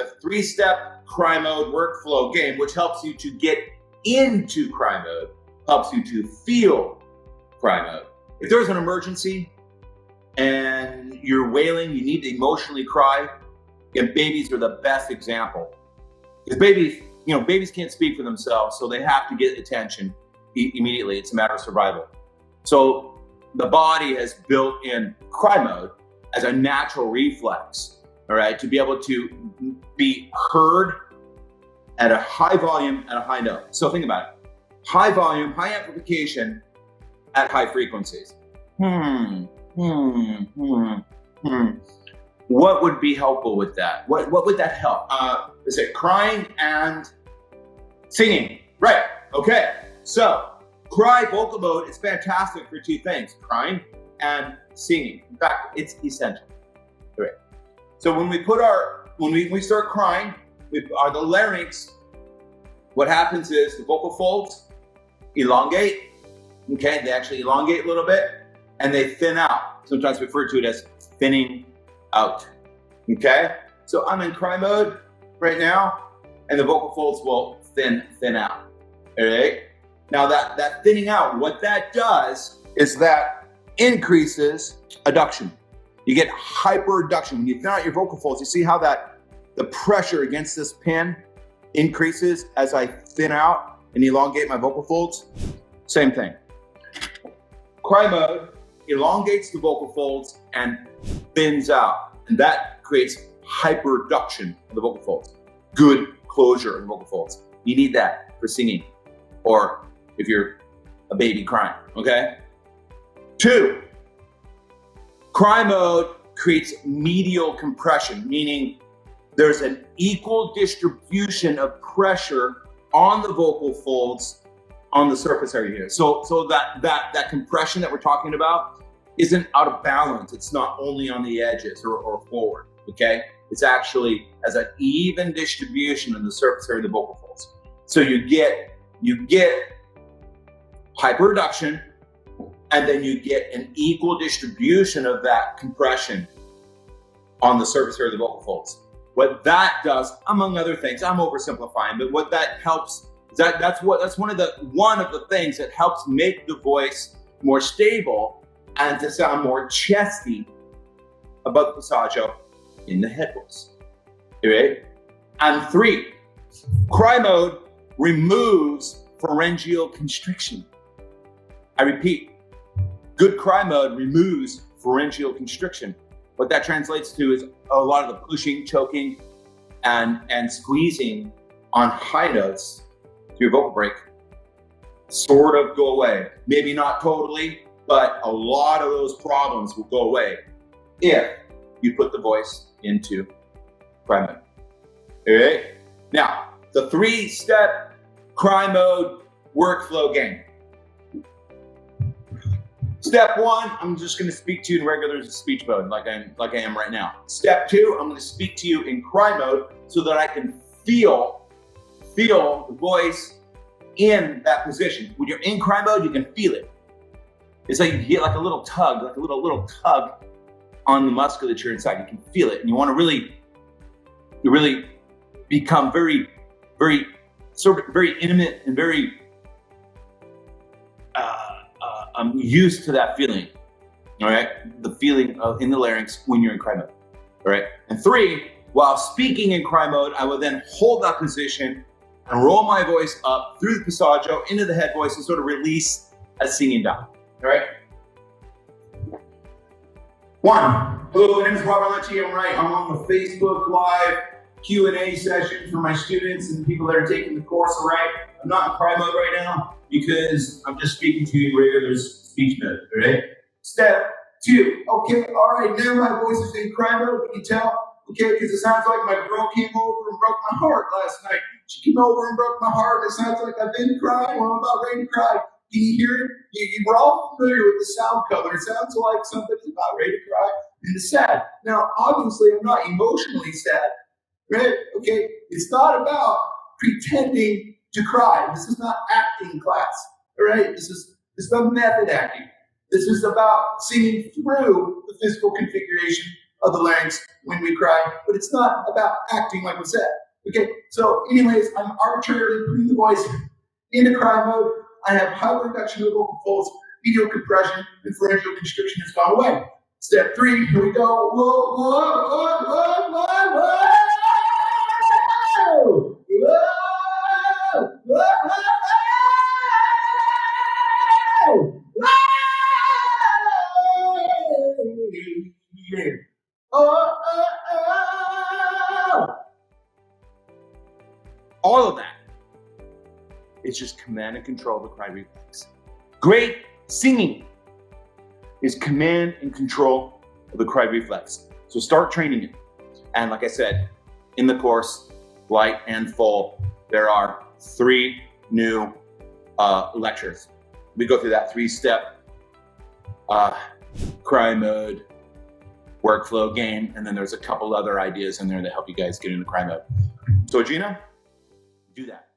a 3-step cry mode workflow game, which helps you to get into cry mode, helps you to feel cry mode. If there's an emergency and you're wailing, you need to emotionally cry, and babies are the best example. Because babies, babies can't speak for themselves, so they have to get attention immediately. It's a matter of survival. So the body has built in cry mode as a natural reflex, all right, to be able to be heard at a high volume, at a high note. So think about it. High volume, high amplification at high frequencies. What would be helpful with that? What would that help? Is it crying and singing? Right, okay. So cry vocal mode is fantastic for 2 things, crying and singing. In fact, it's essential. Right. So when we start crying, the larynx, what happens is the vocal folds elongate, okay? They actually elongate a little bit and they thin out. Sometimes referred to it as thinning out, okay? So I'm in cry mode right now and the vocal folds will thin out, all right? Now that thinning out, what that does is that increases adduction. You get hyperadduction. When you thin out your vocal folds, you see how the pressure against this pin increases as I thin out and elongate my vocal folds? Same thing. Cry mode elongates the vocal folds and thins out. And that creates hyperadduction of the vocal folds. Good closure of the vocal folds. You need that for singing or if you're a baby crying, okay? 2, cry mode creates medial compression, meaning there's an equal distribution of pressure on the vocal folds on the surface area here. So that compression that we're talking about isn't out of balance. It's not only on the edges or forward, okay? It's actually as an even distribution in the surface area of the vocal folds. So you get hyperadduction, and then you get an equal distribution of that compression on the surface area of the vocal folds. What that does, among other things, I'm oversimplifying, but what that helps is that's one of the things that helps make the voice more stable and to sound more chesty above the passaggio in the head voice. Right? And 3, cry mode removes pharyngeal constriction. I repeat, good cry mode removes pharyngeal constriction. What that translates to is a lot of the pushing, choking, and squeezing on high notes to your vocal break sort of go away. Maybe not totally, but a lot of those problems will go away if you put the voice into cry mode. All right? Now, the 3-step cry mode workflow game. Step 1, I'm just going to speak to you in regular speech mode, like I am right now. Step 2, I'm going to speak to you in cry mode so that I can feel the voice in that position. When you're in cry mode, you can feel it. It's like you get like a little tug, like a little tug on the musculature inside. You can feel it, and you want to really become very intimate and very I'm used to that feeling, all right? The feeling in the larynx when you're in cry mode, all right? And 3, while speaking in cry mode, I will then hold that position and roll my voice up through the passaggio into the head voice and sort of release as singing down, all right? 1, hello, my name is Robert Lunte. I'm on the Facebook Live Q&A session for my students and people that are taking the course, all right? I'm not in cry mode right now because I'm just speaking to you in regular speech mode, all right? Step 2, okay, all right, now my voice is in cry mode, can you tell? Okay, because it sounds like my girl came over and broke my heart last night. She came over and broke my heart. It sounds like I've been crying when I'm about ready to cry. Can you hear it? We're all familiar with the sound color. It sounds like somebody's about ready to cry and it's sad. Now, obviously, I'm not emotionally sad, right? Okay, it's not about pretending to cry. This is not acting class, all right? This is not method acting. This is about singing through the physical configuration of the larynx when we cry, but it's not about acting like we said. Okay, so anyways, I'm arbitrarily putting the voice into cry mode. I have high reduction of the vocal folds, medial compression, and pharyngeal constriction has gone away. Step 3, here we go. Whoa, whoa, whoa, whoa, whoa, whoa. Whoa, whoa, whoa, whoa. All of that is just command and control of the cry reflex. Great singing is command and control of the cry reflex. So start training it. And like I said, in the course, light and full, there are 3 new lectures. We go through that 3-step cry mode workflow game, and then there's a couple other ideas in there that help you guys get into cry mode. So Gina, do that.